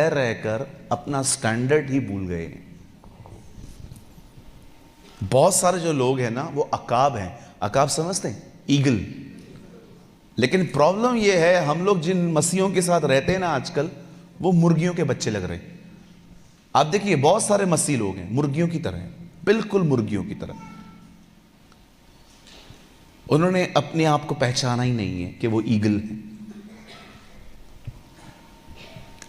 रहकर अपना स्टैंडर्ड ही भूल गए। बहुत सारे जो लोग हैं ना वो अकाब हैं। अकाब समझते हैं? ईगल। लेकिन प्रॉब्लम ये है, हम लोग जिन मसीहों के साथ रहते हैं ना आजकल, वो मुर्गियों के बच्चे लग रहे हैं। आप देखिए बहुत सारे मसीह लोग हैं मुर्गियों की तरह, बिल्कुल मुर्गियों की तरह। उन्होंने अपने आप को पहचाना ही नहीं है कि वो ईगल है।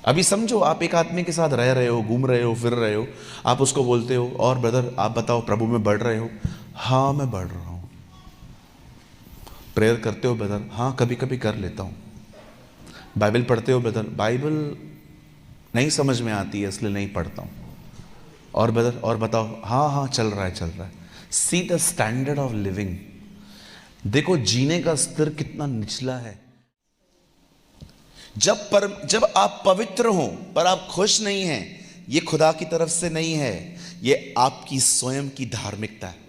अभी समझो आप एक आदमी के साथ रह रहे हो, घूम रहे हो, फिर रहे हो, आप उसको बोलते हो, और ब्रदर आप बताओ प्रभु में बढ़ रहे हो? हाँ मैं बढ़ रहा हूं। प्रेयर करते हो ब्रदर? हाँ कभी कभी कर लेता हूं। बाइबल पढ़ते हो ब्रदर? बाइबल नहीं समझ में आती है इसलिए नहीं पढ़ता हूं। और ब्रदर और बताओ? हाँ हाँ चल रहा है चल रहा है। See the standard of living. देखो जीने का स्तर कितना निचला है। जब आप पवित्र हो पर आप खुश नहीं हैं, ये खुदा की तरफ से नहीं है, ये आपकी स्वयं की धार्मिकता है।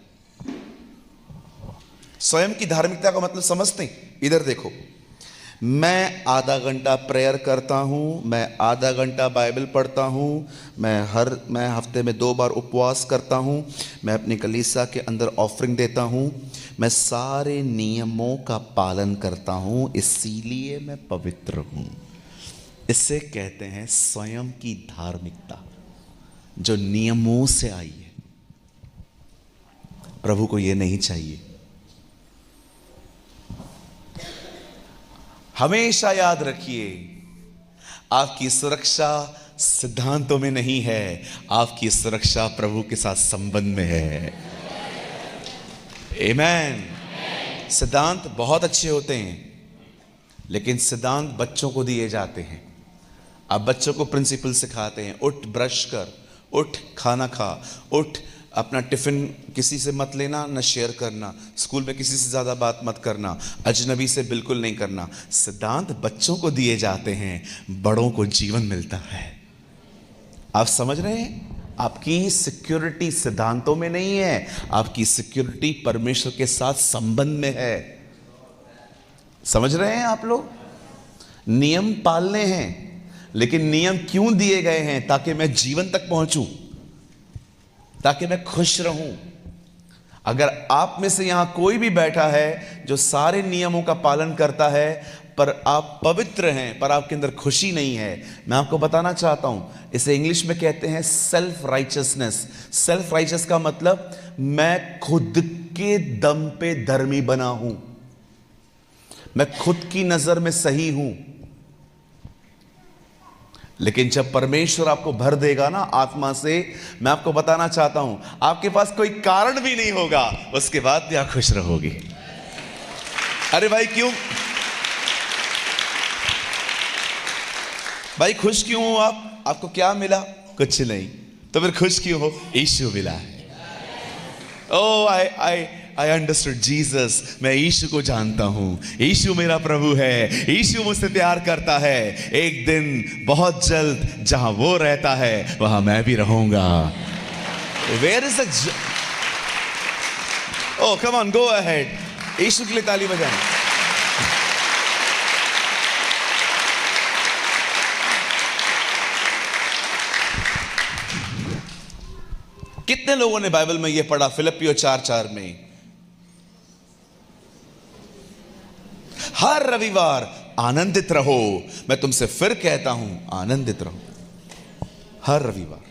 स्वयं की धार्मिकता का मतलब समझते हैं? इधर देखो, मैं आधा घंटा प्रेयर करता हूं, मैं आधा घंटा बाइबल पढ़ता हूं, मैं हफ्ते में 2 बार उपवास करता हूं, मैं अपनी कलीसिया के अंदर ऑफरिंग देता हूं, मैं सारे नियमों का पालन करता हूं, इसीलिए मैं पवित्र हूं। इसे कहते हैं स्वयं की धार्मिकता, जो नियमों से आई है। प्रभु को यह नहीं चाहिए। हमेशा याद रखिए, आपकी सुरक्षा सिद्धांतों में नहीं है, आपकी सुरक्षा प्रभु के साथ संबंध में है। आमीन। सिद्धांत बहुत अच्छे होते हैं, लेकिन सिद्धांत बच्चों को दिए जाते हैं। आप बच्चों को प्रिंसिपल सिखाते हैं, उठ ब्रश कर, उठ खाना खा, उठ अपना टिफिन किसी से मत लेना, न शेयर करना, स्कूल में किसी से ज्यादा बात मत करना, अजनबी से बिल्कुल नहीं करना। सिद्धांत बच्चों को दिए जाते हैं, बड़ों को जीवन मिलता है। आप समझ रहे हैं? आपकी सिक्योरिटी सिद्धांतों में नहीं है, आपकी सिक्योरिटी परमेश्वर के साथ संबंध में है। समझ रहे हैं आप लोग? नियम पालने हैं, लेकिन नियम क्यों दिए गए हैं? ताकि मैं जीवन तक पहुंचूं, ताकि मैं खुश रहूं। अगर आप में से यहां कोई भी बैठा है जो सारे नियमों का पालन करता है, पर आप पवित्र हैं, पर आपके अंदर खुशी नहीं है, मैं आपको बताना चाहता हूं, इसे इंग्लिश में कहते हैं सेल्फ राइचियसनेस। सेल्फ राइचियस का मतलब मैं खुद के दम पे धर्मी बना हूं, मैं खुद की नजर में सही हूं। लेकिन जब परमेश्वर आपको भर देगा ना आत्मा से, मैं आपको बताना चाहता हूं, आपके पास कोई कारण भी नहीं होगा, उसके बाद भी आप खुश रहोगे। अरे भाई क्यों भाई खुश क्यों हो आप? आपको क्या मिला? कुछ नहीं, तो फिर खुश क्यों हो? यीशु मिला है। ओ आई अंडरस्टूड जीसस। मैं यीशु को जानता हूं, यीशु मेरा प्रभु है, यीशु मुझसे प्यार करता है। एक दिन बहुत जल्द जहां वो रहता है वहां मैं भी रहूंगा। Where is the oh come on go ahead. Yeshu के लिए ताली बजाएं। कितने लोगों ने बाइबल में यह पढ़ा? फिलिप्पियों 4:4 में, हर रविवार आनंदित रहो। मैं तुमसे फिर कहता हूं आनंदित रहो। हर रविवार,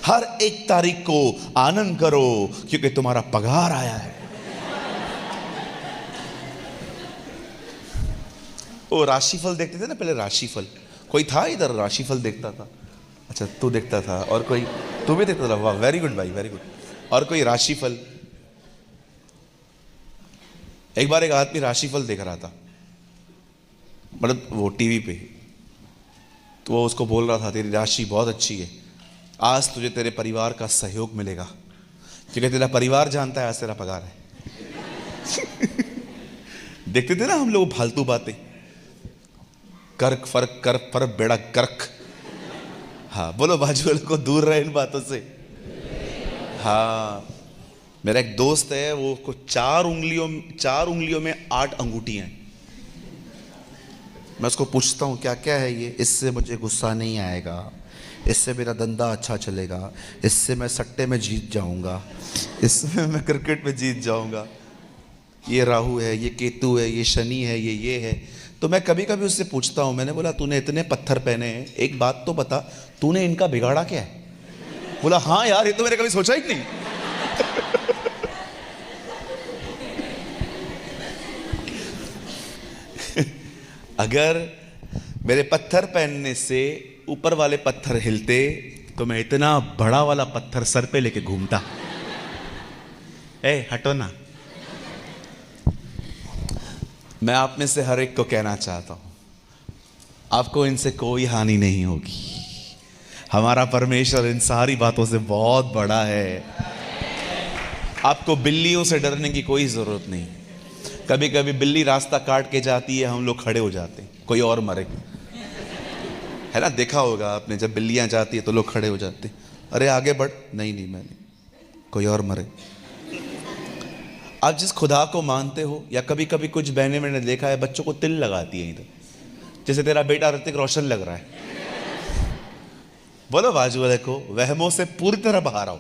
हर 1 तारीख को आनंद करो, क्योंकि तुम्हारा पगार आया है। वो राशिफल देखते थे ना पहले, राशिफल। कोई था इधर राशिफल देखता था? अच्छा तू देखता था, और कोई? तू भी देखता था? वाह वेरी गुड भाई, वेरी गुड। और कोई राशिफल? एक बार एक आदमी राशिफल देख रहा था, मतलब वो टीवी पे, तो वो उसको बोल रहा था तेरी राशि बहुत अच्छी है, आज तुझे तेरे परिवार का सहयोग मिलेगा, क्योंकि तेरा परिवार जानता है आज तेरा पगार है। देखते थे ना हम लोग फालतू बातें, कर्क फर्क कर पर बेड़ा कर्क। हाँ बोलो बाजू वाले को दूर रहे इन बातों से। हाँ मेरा एक दोस्त है, वो को 4 उंगलियों में 8 अंगूठियां हैं। मैं उसको पूछता हूँ क्या क्या है ये, इससे मुझे गुस्सा नहीं आएगा, इससे मेरा धंधा अच्छा चलेगा, इससे मैं सट्टे में जीत जाऊँगा, इसमें मैं क्रिकेट में जीत जाऊँगा, ये राहु है, ये केतु है, ये शनि है, ये है। तो मैं कभी कभी उससे पूछता हूँ, मैंने बोला तूने इतने पत्थर पहने हैं, एक बात तो बता, तूने इनका बिगाड़ा क्या है? बोला हाँ यार, ये तो मैंने कभी सोचा ही नहीं। अगर मेरे पत्थर पहनने से ऊपर वाले पत्थर हिलते तो मैं इतना बड़ा वाला पत्थर सर पे लेके घूमता। हटो ना। मैं आप में से हर एक को कहना चाहता हूं, आपको इनसे कोई हानि नहीं होगी। हमारा परमेश्वर इन सारी बातों से बहुत बड़ा है। आपको बिल्लियों से डरने की कोई जरूरत नहीं। कभी कभी बिल्ली रास्ता काट के जाती है, हम लोग खड़े हो जाते हैं, कोई और मरे, है ना? देखा होगा आपने, जब बिल्लियां जाती है तो लोग खड़े हो जाते हैं, अरे आगे बढ़, नहीं नहीं मैं नहीं, कोई और मरे। आप जिस खुदा को मानते हो, या कभी कभी कुछ बहनें मैंने देखा है बच्चों को तिल लगाती है इधर, जैसे तेरा बेटा ऋतिक रोशन लग रहा है। बोलो बाजू वाले को, वहमों से पूरी तरह बाहर आओ।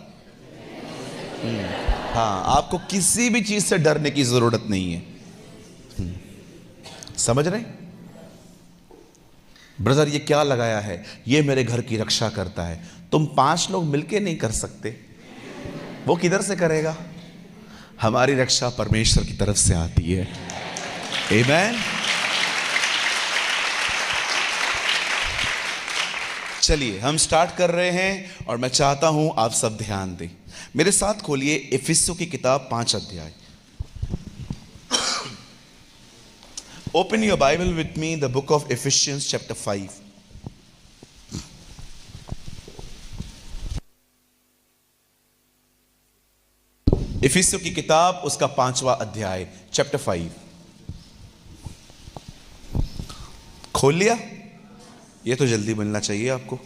हाँ, आपको किसी भी चीज से डरने की जरूरत नहीं है। समझ रहे ब्रदर? ये क्या लगाया है? ये मेरे घर की रक्षा करता है। तुम 5 लोग मिलके नहीं कर सकते, वो किधर से करेगा? हमारी रक्षा परमेश्वर की तरफ से आती है। आमीन। चलिए हम स्टार्ट कर रहे हैं और मैं चाहता हूं आप सब ध्यान दें। मेरे साथ खोलिए इफिसियों की किताब 5 अध्याय। Open your Bible with me, the book of Ephesians chapter 5. इफिसियों की किताब उसका 5वां अध्याय, चैप्टर 5। खोल लिया? ये तो जल्दी मिलना चाहिए आपको,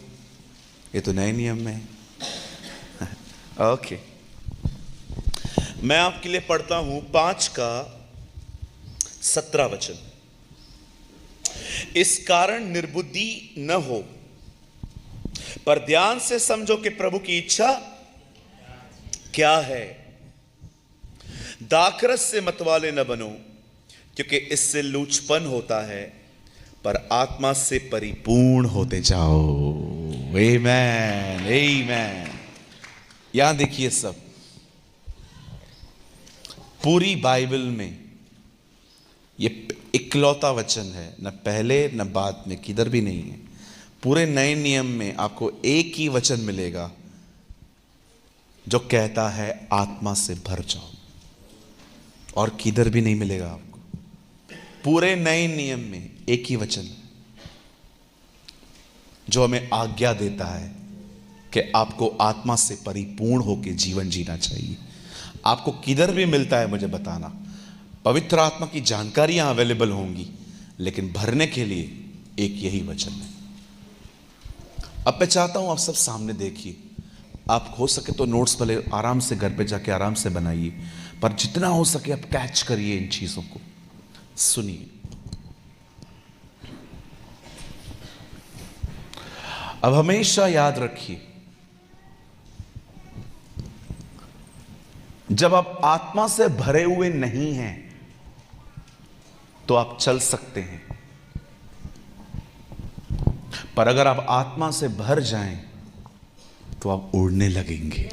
ये तो नए नियम में है। ओके, मैं आपके लिए पढ़ता हूं 5 का 17 वचन। इस कारण निर्बुद्धि न हो, पर ध्यान से समझो कि प्रभु की इच्छा क्या है। दाखरस से मतवाले न बनो, क्योंकि इससे लूचपन होता है, पर आत्मा से परिपूर्ण होते जाओ। आमेन, आमेन। यहां देखिए, सब पूरी बाइबल में ये इकलौता वचन है, न पहले न बाद में, किधर भी नहीं है। पूरे नए नियम में आपको एक ही वचन मिलेगा जो कहता है आत्मा से भर जाओ, और किधर भी नहीं मिलेगा आपको। पूरे नए नियम में एक ही वचन जो हमें आज्ञा देता है कि आपको आत्मा से परिपूर्ण होकर जीवन जीना चाहिए। आपको किधर भी मिलता है मुझे बताना। पवित्र आत्मा की जानकारियां अवेलेबल होंगी, लेकिन भरने के लिए एक यही वचन है। अब मैं चाहता हूं आप सब सामने देखिए। आप हो सके तो नोट्स भले आराम से घर पे जाके आराम से बनाइए, पर जितना हो सके आप कैच करिए इन चीजों को, सुनिए। अब हमेशा याद रखिए, जब आप आत्मा से भरे हुए नहीं हैं तो आप चल सकते हैं, पर अगर आप आत्मा से भर जाएं तो आप उड़ने लगेंगे।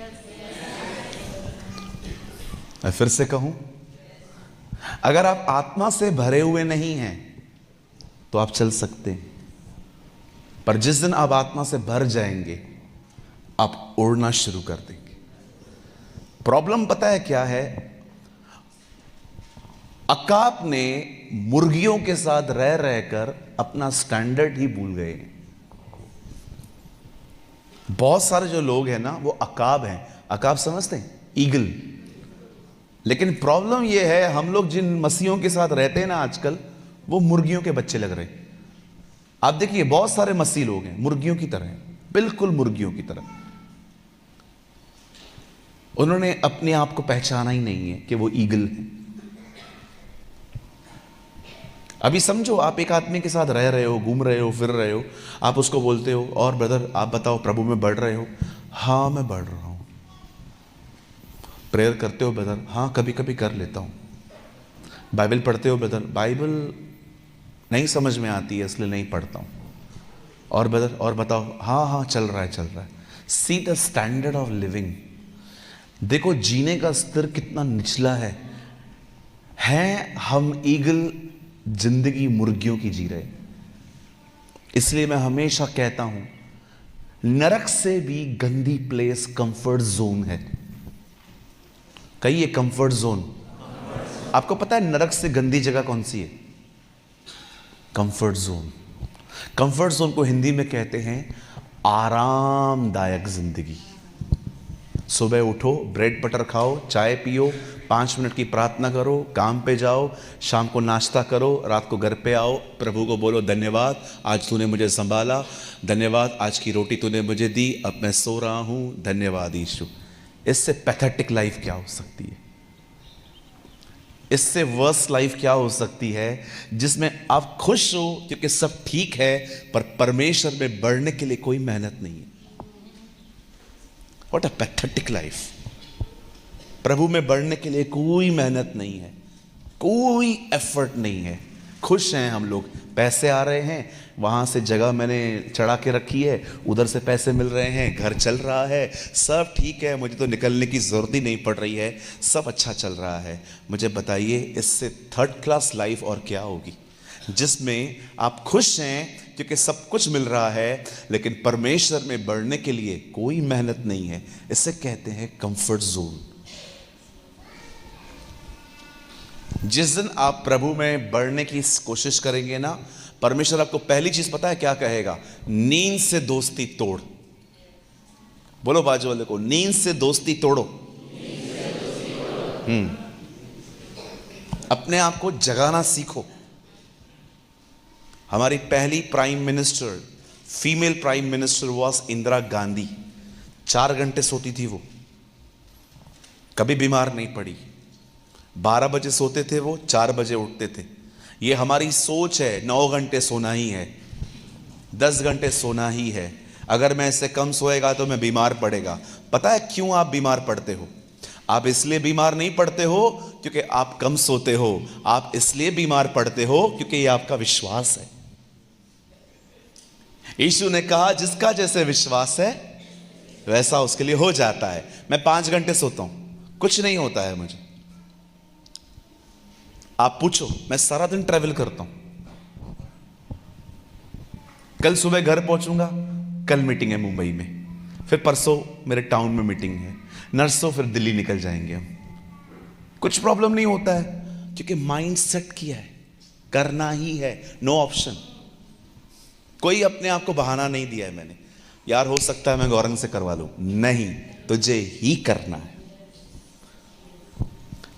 मैं फिर से कहूं, अगर आप आत्मा से भरे हुए नहीं हैं तो आप चल सकते हैं, पर जिस दिन आप आत्मा से भर जाएंगे आप उड़ना शुरू कर देंगे। प्रॉब्लम पता है क्या है? अकाब ने मुर्गियों के साथ रह रहकर अपना स्टैंडर्ड ही भूल गए। बहुत सारे जो लोग हैं ना, वो अकाब हैं। अकाब समझते हैं? ईगल। लेकिन प्रॉब्लम ये है, हम लोग जिन मसीहों के साथ रहते हैं ना आजकल, वो मुर्गियों के बच्चे लग रहे हैं। आप देखिए, बहुत सारे मसीह लोग हैं मुर्गियों की तरह, बिल्कुल मुर्गियों की तरह। उन्होंने अपने आप को पहचाना ही नहीं है कि वो ईगल है। अभी समझो आप एक आदमी के साथ रह रहे हो, घूम रहे हो, फिर रहे हो, आप उसको बोलते हो और ब्रदर आप बताओ प्रभु में बढ़ रहे हो? हाँ मैं बढ़ रहा हूँ। प्रेयर करते हो ब्रदर? हाँ कभी कभी कर लेता हूँ। बाइबल पढ़ते हो ब्रदर? बाइबल नहीं समझ में आती है इसलिए नहीं पढ़ता हूँ। और ब्रदर और बताओ? हाँ हाँ चल रहा है चल रहा है। See the standard of living. देखो जीने का स्तर कितना निचला है। हम ईगल जिंदगी मुर्गियों की जी रहे। इसलिए मैं हमेशा कहता हूं नरक से भी गंदी प्लेस कंफर्ट जोन है। कहिए कंफर्ट जोन। आपको पता है नरक से गंदी जगह कौन सी है? Comfort zone. कंफर्ट जोन को हिंदी में कहते हैं आरामदायक जिंदगी। सुबह उठो, ब्रेड बटर खाओ, चाय पियो, 5 मिनट की प्रार्थना करो, काम पे जाओ, शाम को नाश्ता करो, रात को घर पे आओ, प्रभु को बोलो धन्यवाद आज तूने मुझे संभाला, धन्यवाद आज की रोटी तूने मुझे दी, अब मैं सो रहा हूं, धन्यवाद यीशु। इससे पैथेटिक लाइफ क्या हो सकती है? इससे वर्स लाइफ क्या हो सकती है जिसमें आप खुश हो क्योंकि सब ठीक है पर परमेश्वर में बढ़ने के लिए कोई मेहनत नहीं है। What a pathetic life. प्रभु में बढ़ने के लिए कोई मेहनत नहीं है, कोई एफर्ट नहीं है, खुश हैं हम लोग। पैसे आ रहे हैं, वहां से जगह मैंने चढ़ा के रखी है, उधर से पैसे मिल रहे हैं, घर चल रहा है, सब ठीक है, मुझे तो निकलने की जरूरत ही नहीं पड़ रही है, सब अच्छा चल रहा है। मुझे बताइए इससे थर्ड क्लास लाइफ और क्या होगी जिसमें आप खुश हैं क्योंकि सब कुछ मिल रहा है लेकिन परमेश्वर में बढ़ने के लिए कोई मेहनत नहीं है। इसे कहते हैं कंफर्ट जोन। जिस दिन आप प्रभु में बढ़ने की कोशिश करेंगे ना, परमेश्वर आपको पहली चीज पता है क्या कहेगा? नींद से दोस्ती तोड़। बोलो बाजू वाले को, नींद से दोस्ती तोड़ो। अपने आप को जगाना सीखो। हमारी पहली prime minister, female prime minister was Indira Gandhi. 4 घंटे सोती थी वो, कभी बीमार नहीं पड़ी। 12 बजे सोते थे वो, 4 बजे उठते थे। ये हमारी सोच है 9 घंटे सोना ही है, 10 घंटे सोना ही है। अगर मैं इससे कम सोएगा तो मैं बीमार पड़ेगा। पता है क्यों आप बीमार पड़ते हो? आप इसलिए बीमार नहीं पड़ते हो क्योंकि आप कम सोते हो, आप इसलिए बीमार पड़ते हो क्योंकि ये आपका विश्वास है। यीशु ने कहा जिसका जैसे विश्वास है वैसा उसके लिए हो जाता है। मैं 5 घंटे सोता हूं, कुछ नहीं होता है मुझे। आप पूछो, मैं सारा दिन ट्रैवल करता हूं। कल सुबह घर पहुंचूंगा, कल मीटिंग है मुंबई में, फिर परसों मेरे टाउन में मीटिंग है, नरसों फिर दिल्ली निकल जाएंगे हम। कुछ प्रॉब्लम नहीं होता है क्योंकि माइंड सेट किया है, करना ही है, नो ऑप्शन। कोई अपने आप को बहाना नहीं दिया है मैंने, यार हो सकता है मैं गौरंग से करवा लूं, नहीं, तुझे ही करना है।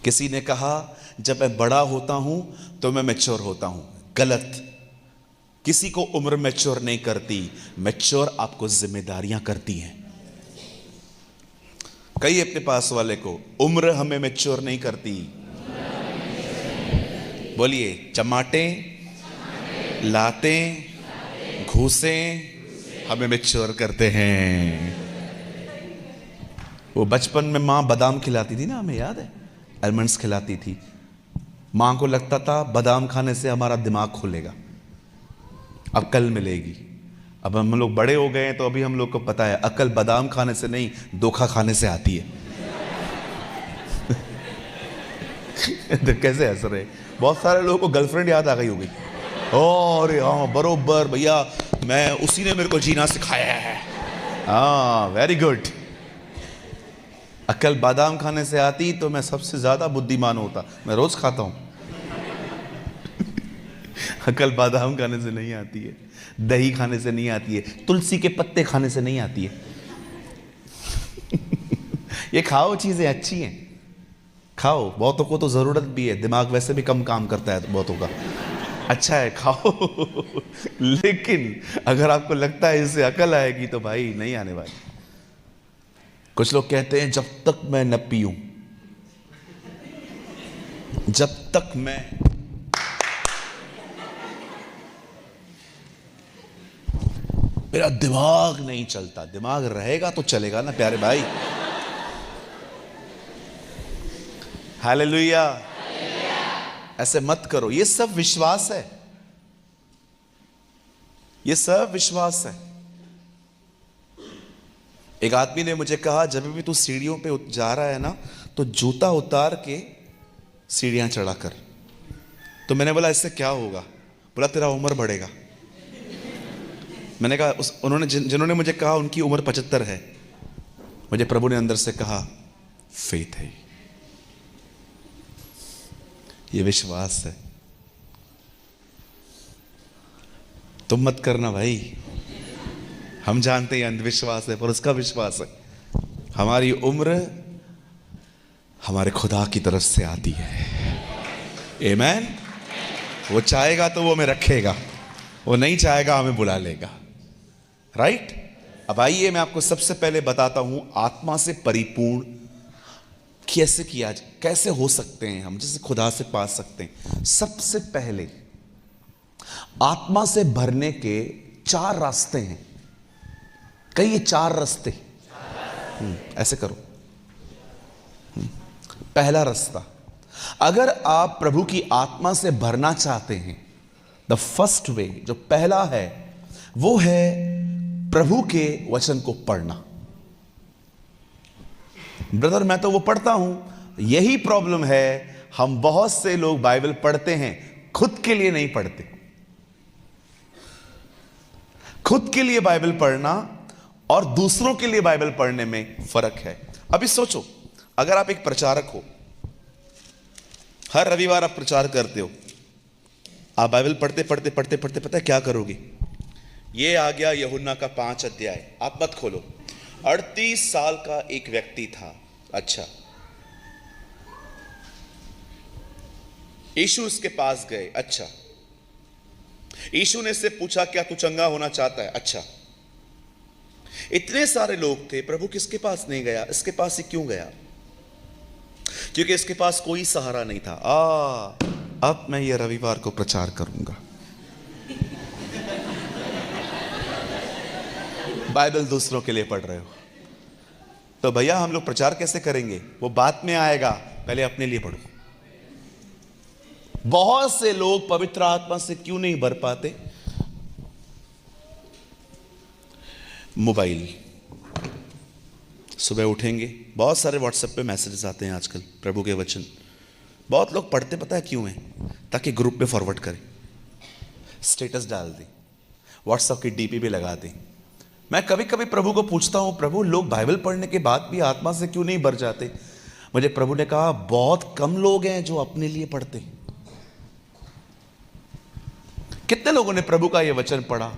किसी ने कहा जब मैं बड़ा होता हूं तो मैं मैच्योर होता हूं, गलत। किसी को उम्र मैच्योर नहीं करती, मैच्योर आपको जिम्मेदारियां करती हैं। कई अपने पास वाले को, उम्र हमें मैच्योर नहीं करती। बोलिए, चमाटे लाते घूसे हमें मैच्योर करते हैं। वो बचपन में मां बादाम खिलाती थी ना, हमें याद है, आलमंड्स खिलाती थी। मां को लगता था बादाम खाने से हमारा दिमाग खुलेगा, अक्ल मिलेगी। अब हम लोग बड़े हो गए हैं तो अभी हम लोग को पता है अक्ल बादाम खाने से नहीं, धोखा खाने से आती है। तो कैसे हंस रहे? बहुत सारे लोगों को गर्लफ्रेंड याद आ गई होगी। अरे हाँ बरोबर भैया, मैं उसी ने मेरे को जीना सिखाया है। हाँ वेरी गुड। अक्ल बादाम खाने से आती तो मैं सबसे ज्यादा बुद्धिमान होता, मैं रोज खाता हूं। अक्ल बादाम खाने से नहीं आती है, दही खाने से नहीं आती है, तुलसी के पत्ते खाने से नहीं आती है। ये खाओ, चीजें अच्छी हैं, खाओ। बहुतों को तो जरूरत भी है, दिमाग वैसे भी कम काम करता है बहुतों का, अच्छा है खाओ। लेकिन अगर आपको लगता है इससे अकल आएगी तो भाई नहीं आने वाली। कुछ लोग कहते हैं जब तक मैं न पीऊं, जब तक मैं मेरा दिमाग नहीं चलता। दिमाग रहेगा तो चलेगा ना प्यारे भाई। हालेलुया। ऐसे मत करो, ये सब विश्वास है, ये सब विश्वास है। एक आदमी ने मुझे कहा, जब भी तू सीढ़ियों पे जा रहा है ना, तो जूता उतार के सीढ़ियां चढ़ा कर। तो मैंने बोला इससे क्या होगा? बोला तेरा उम्र बढ़ेगा। मैंने कहा उन्होंने जिन्होंने मुझे कहा उनकी उम्र 75 है। मुझे प्रभु ने अंदर से कहा फेथ है, ये विश्वास है। तुम मत करना भाई, हम जानते हैं अंधविश्वास है, पर उसका विश्वास है। हमारी उम्र हमारे खुदा की तरफ से आती है। आमीन। वो चाहेगा तो वो हमें रखेगा, वो नहीं चाहेगा हमें बुला लेगा। राइट। अब आइए मैं आपको सबसे पहले बताता हूं आत्मा से परिपूर्ण कैसे किया, कैसे हो सकते हैं हम, जैसे खुदा से पा सकते हैं। सबसे पहले आत्मा से भरने के 4 रास्ते हैं। कई ये 4 रास्ते। ऐसे करो। पहला रास्ता, अगर आप प्रभु की आत्मा से भरना चाहते हैं, द फर्स्ट वे, जो पहला है, वो है प्रभु के वचन को पढ़ना। ब्रदर मैं तो वो पढ़ता हूं, यही प्रॉब्लम है। हम बहुत से लोग बाइबल पढ़ते हैं, खुद के लिए नहीं पढ़ते। खुद के लिए बाइबल पढ़ना और दूसरों के लिए बाइबल पढ़ने में फर्क है। अभी सोचो, अगर आप एक प्रचारक हो, हर रविवार आप प्रचार करते हो, आप बाइबल पढ़ते पढ़ते पढ़ते पढ़ते पता है क्या करोगे? ये आ गया यूहन्ना का 5 अध्याय, आप मत खोलो। 38 साल का एक व्यक्ति था। अच्छा, यीशु उसके पास गए। अच्छा, यीशु ने इससे पूछा क्या तू चंगा होना चाहता है? अच्छा, इतने सारे लोग थे, प्रभु किसके पास नहीं गया? इसके पास ही क्यों गया? क्योंकि इसके पास कोई सहारा नहीं था। अब मैं ये रविवार को प्रचार करूंगा, बाइबल दूसरों के लिए पढ़ रहे हो तो भैया हम लोग प्रचार कैसे करेंगे? वो बात में आएगा, पहले अपने लिए पढ़ो। बहुत से लोग पवित्र आत्मा से क्यों नहीं भर पाते? मोबाइल, सुबह उठेंगे, बहुत सारे व्हाट्सएप पे मैसेजेस आते हैं आजकल प्रभु के वचन। बहुत लोग पढ़ते पता है क्यों है? ताकि ग्रुप पे फॉरवर्ड करें, स्टेटस डाल दें, व्हाट्सएप की डीपी पे लगा दें। मैं कभी कभी प्रभु को पूछता हूं, प्रभु लोग बाइबल पढ़ने के बाद भी आत्मा से क्यों नहीं भर जाते? मुझे प्रभु ने कहा बहुत कम लोग हैं जो अपने लिए पढ़ते। कितने लोगों ने प्रभु का यह वचन पढ़ा,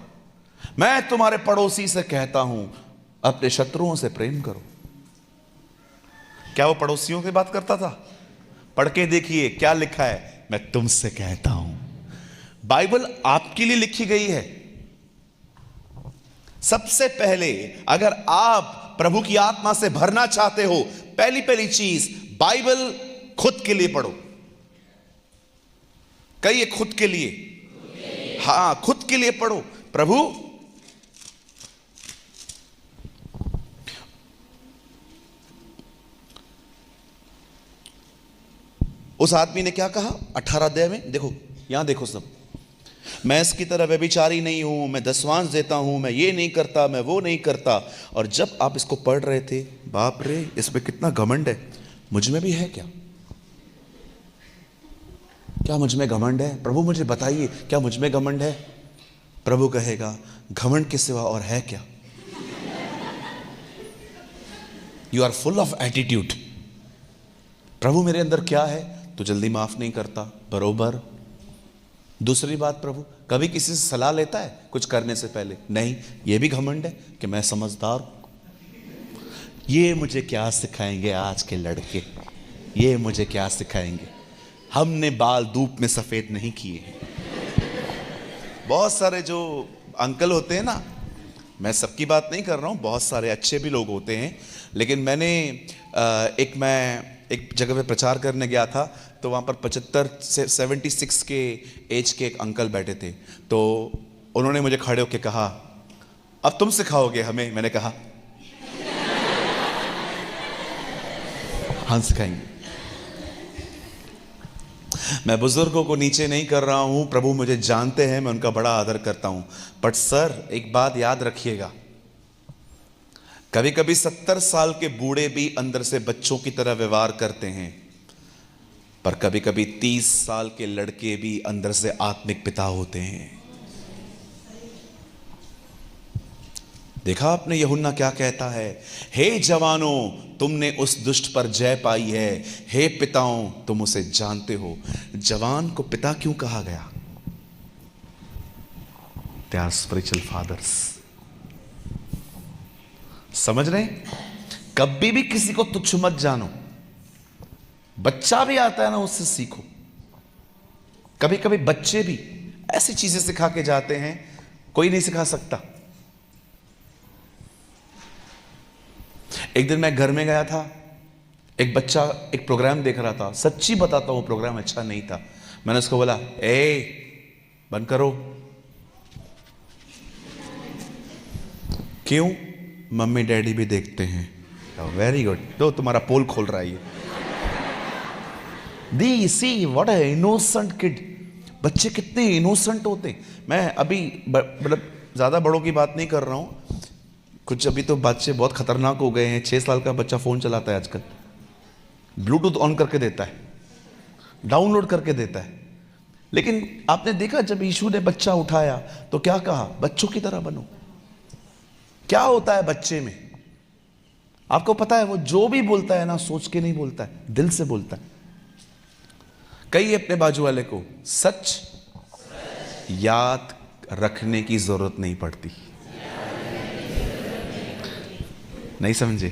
मैं तुम्हारे पड़ोसी से कहता हूं अपने शत्रुओं से प्रेम करो। क्या वो पड़ोसियों से बात करता था? पढ़ के देखिए क्या लिखा है, मैं तुमसे कहता हूं। बाइबल आपके लिए लिखी गई है। सबसे पहले अगर आप प्रभु की आत्मा से भरना चाहते हो, पहली चीज बाइबल खुद के लिए पढ़ो। कहिए खुद के लिए। हां, खुद के लिए पढ़ो। प्रभु उस आदमी ने क्या कहा 18 अध्याय में? देखो, यहां देखो सब, मैं इसकी तरह व्यभिचारी नहीं हूं, मैं दशवांश देता हूं, मैं ये नहीं करता, मैं वो नहीं करता। और जब आप इसको पढ़ रहे थे, बाप रे इसमें कितना घमंड है। मुझ में भी है क्या? क्या मुझ में घमंड है? प्रभु मुझे बताइए, क्या मुझ में घमंड है? प्रभु कहेगा घमंड के सिवा और है क्या? You are full of attitude. प्रभु मेरे अंदर क्या है? तो जल्दी माफ नहीं करता, बरोबर। दूसरी बात, प्रभु कभी किसी से सलाह लेता है कुछ करने से पहले? नहीं। ये भी घमंड है कि मैं समझदार हूं। ये मुझे क्या सिखाएंगे आज के लड़के, ये मुझे क्या सिखाएंगे? हमने बाल धूप में सफेद नहीं किए। बहुत सारे जो अंकल होते हैं ना, मैं सबकी बात नहीं कर रहा हूं, बहुत सारे अच्छे भी लोग होते हैं, लेकिन मैं एक जगह पे प्रचार करने गया था, तो वहाँ पर 75 से 76 के एज के एक अंकल बैठे थे। तो उन्होंने मुझे खड़े होकर कहा, अब तुम सिखाओगे हमें। मैंने कहा हाँ सिखाएंगे। मैं बुजुर्गों को नीचे नहीं कर रहा हूं, प्रभु मुझे जानते हैं, मैं उनका बड़ा आदर करता हूं। बट सर एक बात याद रखिएगा, कभी कभी 70 साल के बूढ़े भी अंदर से बच्चों की तरह व्यवहार करते हैं, पर कभी कभी 30 साल के लड़के भी अंदर से आत्मिक पिता होते हैं। देखा आपने यूहन्ना क्या कहता है, हे जवानों तुमने उस दुष्ट पर जय पाई है, हे पिताओं तुम उसे जानते हो। जवान को पिता क्यों कहा गया? They are spiritual fathers. समझ रहे? कभी भी किसी को तुच्छ मत जानो। बच्चा भी आता है ना, उससे सीखो। कभी कभी बच्चे भी ऐसी चीजें सिखा के जाते हैं, कोई नहीं सिखा सकता। एक दिन मैं घर में गया था, एक बच्चा एक प्रोग्राम देख रहा था। सच्ची बताता हूं वो प्रोग्राम अच्छा नहीं था। मैंने उसको बोला, ए बंद करो। क्यों? मम्मी डैडी भी देखते हैं। वेरी गुड, दो तुम्हारा पोल खोल रहा है ये। दी see what a innocent kid. बच्चे कितने इनोसेंट होते हैं। मैं अभी मतलब ज्यादा बड़ों की बात नहीं कर रहा हूं, कुछ अभी तो बच्चे बहुत खतरनाक हो गए हैं। 6 साल का बच्चा फोन चलाता है आजकल, ब्लूटूथ ऑन करके देता है, डाउनलोड करके देता है। लेकिन आपने देखा जब यीशु ने बच्चा उठाया तो क्या कहा? बच्चों की तरह बनो। क्या होता है बच्चे में? आपको पता है वो जो भी बोलता है ना, सोच के नहीं बोलता है, दिल से बोलता है। कहिए अपने बाजू वाले को, सच याद रखने की जरूरत नहीं पड़ती। नहीं समझे?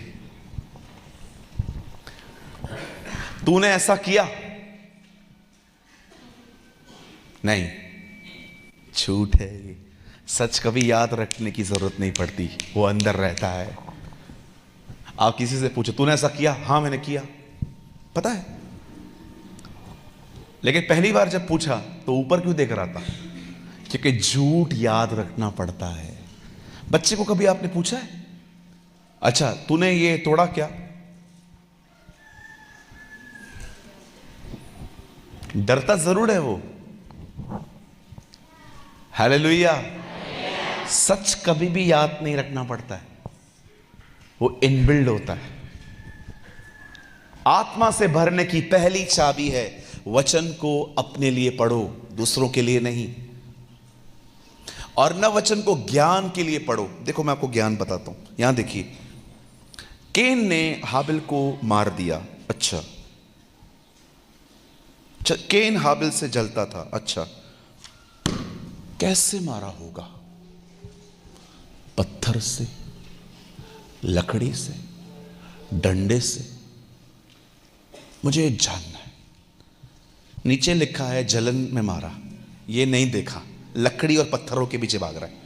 तूने ऐसा किया नहीं, झूठ है ये। सच कभी याद रखने की जरूरत नहीं पड़ती, वो अंदर रहता है। आप किसी से पूछो, तूने ऐसा किया? हाँ मैंने किया, पता है। लेकिन पहली बार जब पूछा तो ऊपर क्यों देख रहा था? क्योंकि झूठ याद रखना पड़ता है। बच्चे को कभी आपने पूछा है, अच्छा तूने ये तोड़ा क्या? डरता जरूर है वो। हालेलुया। सच कभी भी याद नहीं रखना पड़ता है, वो इनबिल्ड होता है। आत्मा से भरने की पहली चाबी है, वचन को अपने लिए पढ़ो, दूसरों के लिए नहीं। और न वचन को ज्ञान के लिए पढ़ो। देखो मैं आपको ज्ञान बताता हूं, यहां देखिए, केन ने हाबिल को मार दिया। अच्छा, केन हाबिल से जलता था। अच्छा, कैसे मारा होगा? पत्थर से, लकड़ी से, डंडे से? मुझे जानना है। नीचे लिखा है जलन में मारा, ये नहीं देखा, लकड़ी और पत्थरों के पीछे भाग रहा है।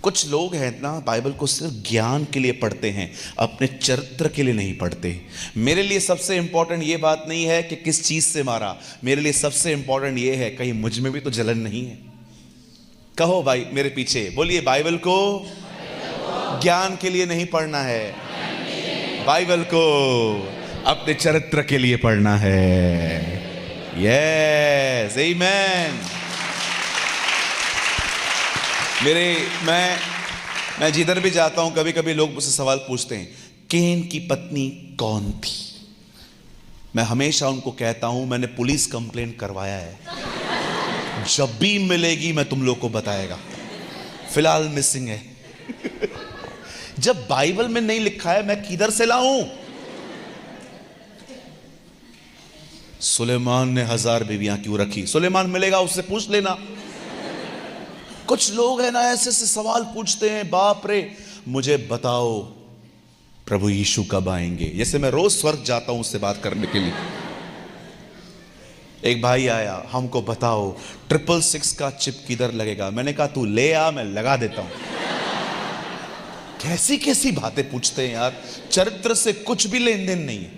कुछ लोग हैं ना, बाइबल को सिर्फ ज्ञान के लिए पढ़ते हैं, अपने चरित्र के लिए नहीं पढ़ते। मेरे लिए सबसे इंपॉर्टेंट ये बात नहीं है कि किस चीज से मारा, मेरे लिए सबसे इंपॉर्टेंट ये है कहीं मुझ में भी तो जलन नहीं है। कहो भाई मेरे पीछे, बोलिए बाइबल को ज्ञान के लिए नहीं पढ़ना है, बाइबल को अपने चरित्र के लिए पढ़ना है। यस, आमीन। मैं जिधर भी जाता हूं कभी कभी लोग मुझसे सवाल पूछते हैं, केन की पत्नी कौन थी? मैं हमेशा उनको कहता हूं मैंने पुलिस कंप्लेंट करवाया है, जब भी मिलेगी मैं तुम लोग को बताएगा। फिलहाल मिसिंग है। जब बाइबल में नहीं लिखा है मैं किधर से लाऊं? सुलेमान ने 1000 बीवियां क्यों रखी? सुलेमान मिलेगा उससे पूछ लेना। कुछ लोग हैं ना ऐसे से सवाल पूछते हैं, बाप रे मुझे बताओ प्रभु यीशु कब आएंगे। जैसे मैं रोज स्वर्ग जाता हूं उससे बात करने के लिए। एक भाई आया, हमको बताओ 666 का चिप किधर लगेगा? मैंने कहा तू ले आ, मैं लगा देता हूं। कैसी कैसी बातें पूछते हैं यार, चरित्र से कुछ भी लेन देन नहीं है।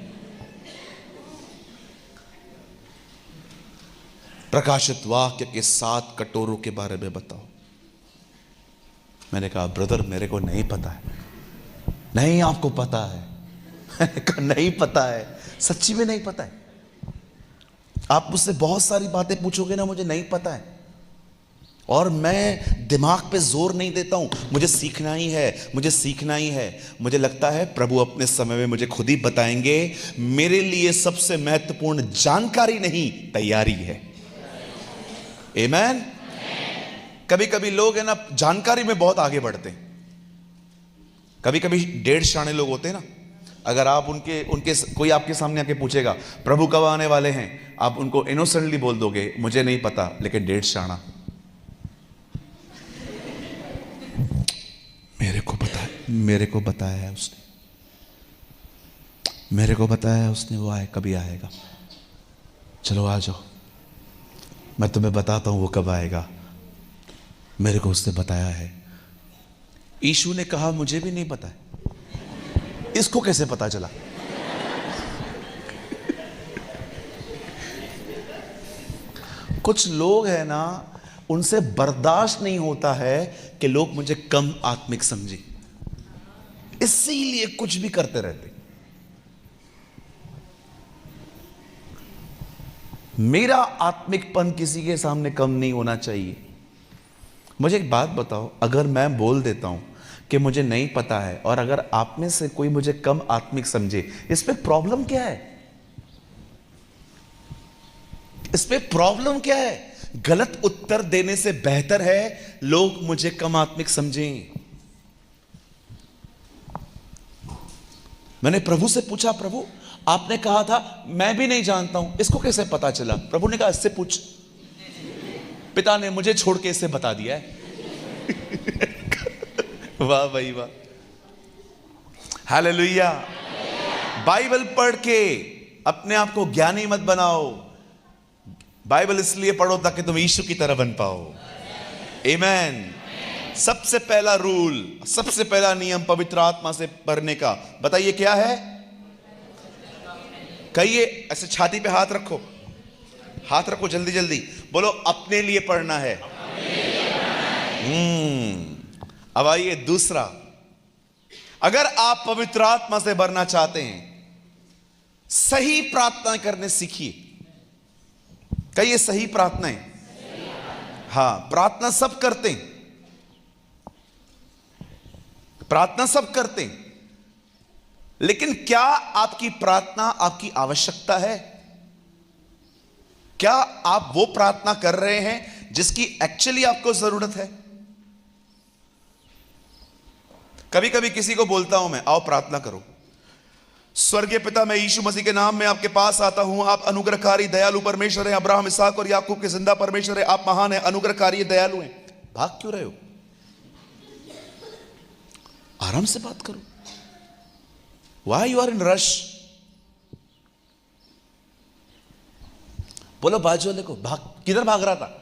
प्रकाशित वाक्य के 7 कटोरों के बारे में बताओ। मैंने कहा ब्रदर मेरे को नहीं पता है। नहीं आपको पता है। मैंने कहा नहीं पता है, सच्ची में नहीं पता है। आप मुझसे बहुत सारी बातें पूछोगे ना, मुझे नहीं पता है, और मैं दिमाग पे जोर नहीं देता हूं, मुझे सीखना ही है, मुझे सीखना ही है। मुझे लगता है प्रभु अपने समय में मुझे खुद ही बताएंगे। मेरे लिए सबसे महत्वपूर्ण जानकारी नहीं, तैयारी है। आमीन। कभी कभी लोग है ना जानकारी में बहुत आगे बढ़ते हैं। कभी कभी 1.5 शाणे लोग होते हैं ना, अगर आप उनके कोई आपके सामने आके पूछेगा प्रभु कब आने वाले हैं, आप उनको इनोसेंटली बोल दोगे मुझे नहीं पता, लेकिन 1.5 शाणा मेरे को बताया है उसने, मेरे को बताया है उसने, वो आए कभी आएगा। चलो आ जाओ, मैं तुम्हें बताता हूं वो कब आएगा, मेरे को उसने बताया है। यीशु ने कहा मुझे भी नहीं पता है, इसको कैसे पता चला? कुछ लोग हैं ना, उनसे बर्दाश्त नहीं होता है कि लोग मुझे कम आत्मिक समझे, इसीलिए कुछ भी करते रहते। मेरा आत्मिकपन किसी के सामने कम नहीं होना चाहिए। मुझे एक बात बताओ, अगर मैं बोल देता हूं कि मुझे नहीं पता है, और अगर आप में से कोई मुझे कम आत्मिक समझे, इस पे प्रॉब्लम क्या है? इस पे प्रॉब्लम क्या है? गलत उत्तर देने से बेहतर है लोग मुझे कम आत्मिक समझें। मैंने प्रभु से पूछा, प्रभु आपने कहा था मैं भी नहीं जानता हूं, इसको कैसे पता चला? प्रभु ने कहा इससे पूछ, पिता ने मुझे छोड़ के इसे बता दिया है। वाह भाई वाह, हालेलुया। बाइबल पढ़ के अपने आप को ज्ञानी मत बनाओ, बाइबल इसलिए पढ़ो ताकि तुम यीशु की तरह बन पाओ। आमीन। सबसे पहला रूल, सबसे पहला नियम पवित्र आत्मा से पढ़ने का, बताइए क्या है? कहिए, ऐसे छाती पे हाथ रखो, हाथ रखो जल्दी जल्दी, बोलो अपने लिए पढ़ना है। अब आइए दूसरा, अगर आप पवित्र आत्मा से भरना चाहते हैं, सही प्रार्थना करने सीखिए। कहिए सही प्रार्थनाएं। हाँ, प्रार्थना सब करते हैं, प्रार्थना सब करते हैं, लेकिन क्या आपकी प्रार्थना आपकी आवश्यकता है? क्या आप वो प्रार्थना कर रहे हैं जिसकी एक्चुअली आपको जरूरत है? कभी कभी किसी को बोलता हूं मैं, आओ प्रार्थना करो। स्वर्गीय पिता, मैं यीशु मसीह के नाम में आपके पास आता हूं। आप अनुग्रहकारी दयालु परमेश्वर हैं, अब्राहम इसहाक और याकूब के जिंदा परमेश्वर है। आप महान हैं, अनुग्रहकारी दयालु हैं। भाग क्यों रहे हो? आराम से बात करो। Why you are in rush? बोलो बाजू वाले को, भाग किधर भाग रहा था?